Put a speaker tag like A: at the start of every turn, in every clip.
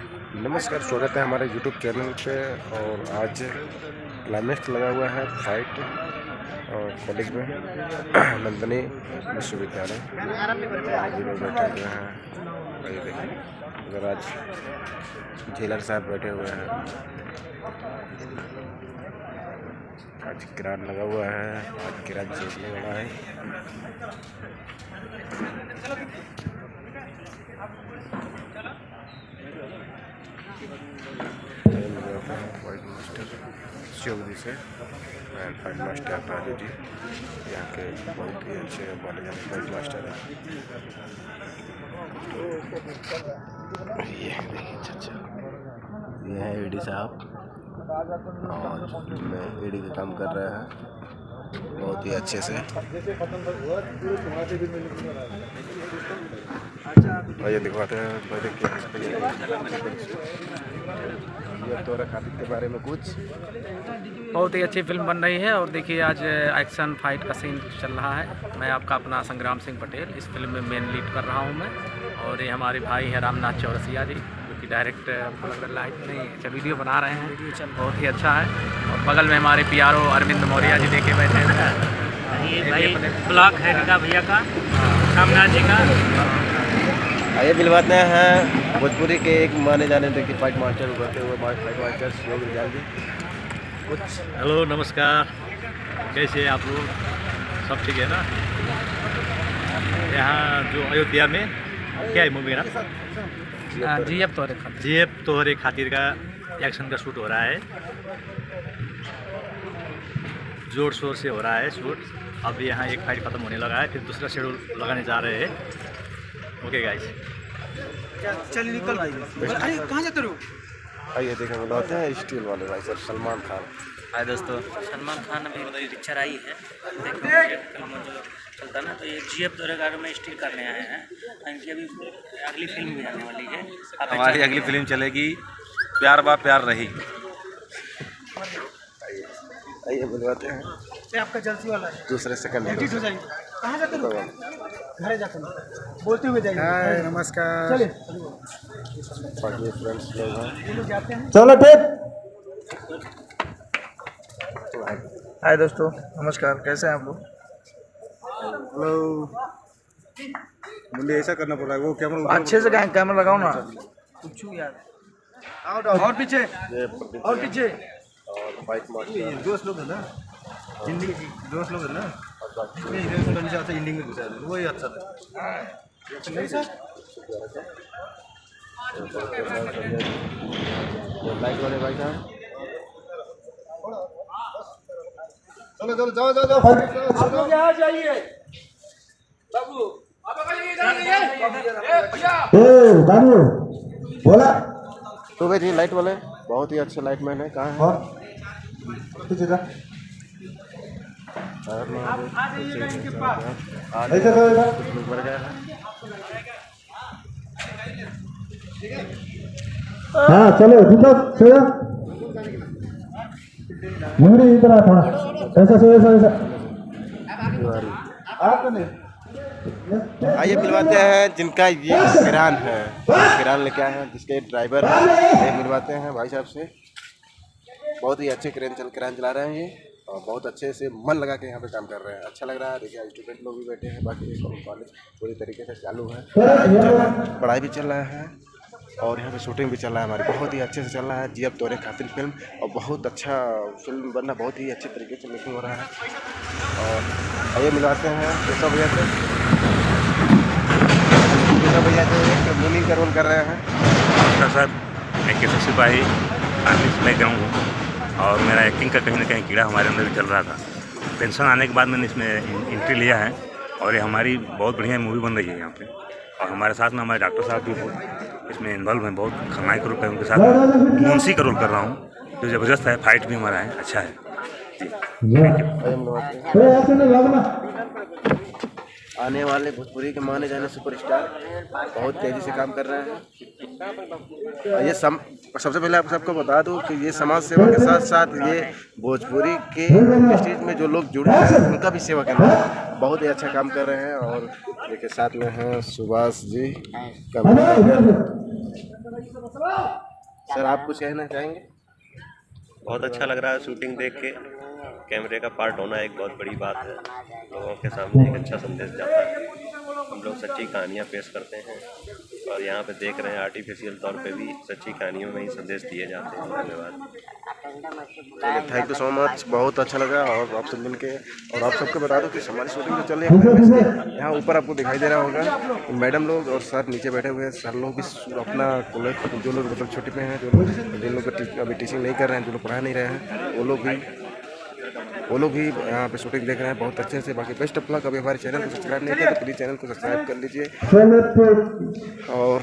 A: नमस्कार, स्वागत है हमारे YouTube चैनल पे। और आज क्लाइमेक्स लगा हुआ है फाइट और कॉलेज में नंदनी विश्वविद्यालय लोग बैठे हुए हैं। और ये देखिए उधर आज झेलर साहब बैठे हुए हैं। आज किरान लगा हुआ है, आज किरान चलने वाला है। फाइट मास्टर चौधरी से and fight master Raju ji यहाँ के बहुत ही अच्छे माने जाने फाइट मास्टर हैं। ये देखिए चाचा, ये है एडी साहब और में एडी का काम कर रहे हैं बहुत ही अच्छे से। ये दिखवाते हैं तोरा खातिर के बारे में कुछ।
B: बहुत ही अच्छी फिल्म बन रही है और देखिए आज एक्शन फाइट का सीन चल रहा है। मैं आपका अपना संग्राम सिंह पटेल इस फिल्म में मेन लीड कर रहा हूं मैं। और ये हमारे भाई हैं रामनाथ चौरसिया जी जो कि डायरेक्ट लाइट में वीडियो बना रहे हैं, बहुत ही अच्छा है। और बगल में हमारे PRO अरविंद मौर्य जी देखे बैठे हैं।
C: ये भाई ब्लॉक है रिका भैया का, रामनाथ जी का।
A: आइए मिलवाते हैं भोजपुरी के एक माने जाने देखिए फाइट मास्टर उभरते हुए फाइट मास्टर योग विजाल जी कुछ।
C: हेलो नमस्कार, कैसे आप लोग? सब ठीक है ना? यहाँ जो अयोध्या में क्या है मूवी ना, GF तोहरे खातिर का एक्शन का शूट हो रहा है, जोर शोर से हो रहा है शूट। अब यहाँ एक फाइट खत्म होने लगा है, फिर दूसरा शेड्यूल लगाने जा रहे हैं। ओके गाइस,
D: चलिए निकल भाई। अरे कहाँ जाते हो?
A: आइए देखने मिलवाते हैं स्टील वाले भाई सर सलमान खान।
E: हाय दोस्तों, सलमान खान अभी पिक्चर आई है, फिल्म जो चलता ना, तो ये GF तोहरे में स्टील करने आए हैं। इनकी अभी अगली फिल्म भी आने वाली है।
F: हमारी अगली फिल्म चलेगी प्यार बा प्यार रही।
A: आइए मिलवाते हैं।
D: ये आपका जर्सी वाला है,
A: दूसरे सेकंड
D: एडिट हो जाएगी। कहाँ जाते हो? घर जाते हो, बोलते हुए जाइए। हाय नमस्कार। चलिए
A: फ्रेंड्स लोग हैं।
D: ये लोग जाते हैं।
G: चलो ठीक। हाय दोस्तों, नमस्कार, कैसे हैं आप लोग?
D: हेलो। मुझे ऐसा करना पड़ रहा है, वो कैमरा
G: अच्छे से कैमरा लगाओ ना।
D: कुछ यार। और पीछे, और पीछे।
A: और फाइट मास्टर
D: दोस्त लोग है ना, हिंदी दोस्त लोग है ना, इसमें हीरो करने चाहते हिंदी में घुसा दे, वही अच्छा था। नहीं सर,
A: लाइट वाले भाई साहब।
D: चलो चलो जाओ जाओ जाओ। आप लोग यहाँ जाइए बाबू।
G: बाबू बोला
A: तो भाई जी लाइट वाले बहुत ही अच्छे लाइट मैन है। कहाँ है?
G: हाँ चलो दीपक सोया मुंगरी इधर आ थोड़ा ऐसा सोया ऐसा आप नहीं।
A: आइए मिलवाते हैं जिनका ये किरान है, किरान लेके आए हैं जिसके ड्राइवर है। मिलवाते हैं भाई साहब से। बहुत ही अच्छे किरान चला रहे हैं ये और बहुत अच्छे से मन लगा के यहाँ पे काम कर रहे हैं। अच्छा लग रहा है। देखिए स्टूडेंट लोग भी बैठे हैं, बाकी कॉलेज पूरी तरीके से चालू है, पढ़ाई भी चल रहा है और यहाँ पे शूटिंग भी चल रहा है हमारी। बहुत ही अच्छे से चल रहा है GF तोहरे खातिर फिल्म और बहुत अच्छा फिल्म बनना, बहुत ही अच्छे तरीके से मेकिंग हो रहा है। और आइए मिलवाते हैं केशव भैया से। केशव भैया जो एक मूली का रोल कर रहे हैं।
H: नमस्कार सर, मैं केशव सिपाही आर्मी से बैकग्राउंड हूँ और मेरा एक्टिंग का कहीं ना कहीं कीड़ा हमारे अंदर भी चल रहा था। पेंशन आने के बाद मैंने इसमें एंट्री लिया है और ये हमारी बहुत बढ़िया मूवी बन रही है यहाँ पे। और हमारे साथ में हमारे डॉक्टर साहब भी बहुत इसमें इन्वॉल्व हैं, बहुत खलनायक रोल है उनके साथ मुंशी का रोल कर रहा हूँ जो ज़बरदस्त है। फाइट भी हमारा है, अच्छा है जी।
A: आने वाले भोजपुरी के माने जाने सुपरस्टार बहुत तेज़ी से काम कर रहे हैं। ये सबसे पहले आप सबको बता दूं कि ये समाज सेवा के साथ साथ ये भोजपुरी के इंडस्ट्रीज में जो लोग जुड़े हैं उनका भी सेवा कर रहे हैं। बहुत ही अच्छा काम कर रहे हैं। और देखिए साथ में हैं सुभाष जी का सर आप कुछ कहना चाहेंगे?
I: बहुत अच्छा लग रहा है शूटिंग देख के। कैमरे का पार्ट होना एक बहुत बड़ी बात है। लोगों के सामने एक अच्छा संदेश जाता है। हम लोग सच्ची कहानियाँ पेश करते हैं और यहाँ पे देख रहे हैं आर्टिफिशियल तौर पे भी सच्ची कहानियों में ही संदेश दिए जाते हैं। धन्यवाद।
A: थैंक यू सो मच, बहुत अच्छा लगा और आपसे मिल के। और आप सबको बता दो कि हमारी शूटिंग तो चल रही है। यहाँ ऊपर आपको दिखाई दे रहा होगा मैडम लोग और सर नीचे बैठे हुए हैं। सर लोग भी अपना कॉलेज, जो लोग मतलब छुट्टी पे हैं, जो लोग जिन लोग अभी टीचिंग नहीं कर रहे हैं, जो लोग पढ़ा नहीं रहे हैं, वो लोग भी यहाँ पे शूटिंग देख रहे हैं बहुत अच्छे से। बाकी बेस्ट ऑफ लक। अभी हमारे चैनल को सब्सक्राइब नहीं किया तो प्लीज़ चैनल को सब्सक्राइब कर लीजिए और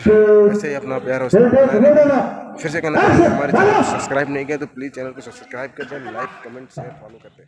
A: ऐसे ही अपना प्यार और फिर से कहना चाहूँगा हमारे चैनल को सब्सक्राइब नहीं किया तो प्लीज़ चैनल को सब्सक्राइब कर दें, लाइक कमेंट शेयर फॉलो कर दें।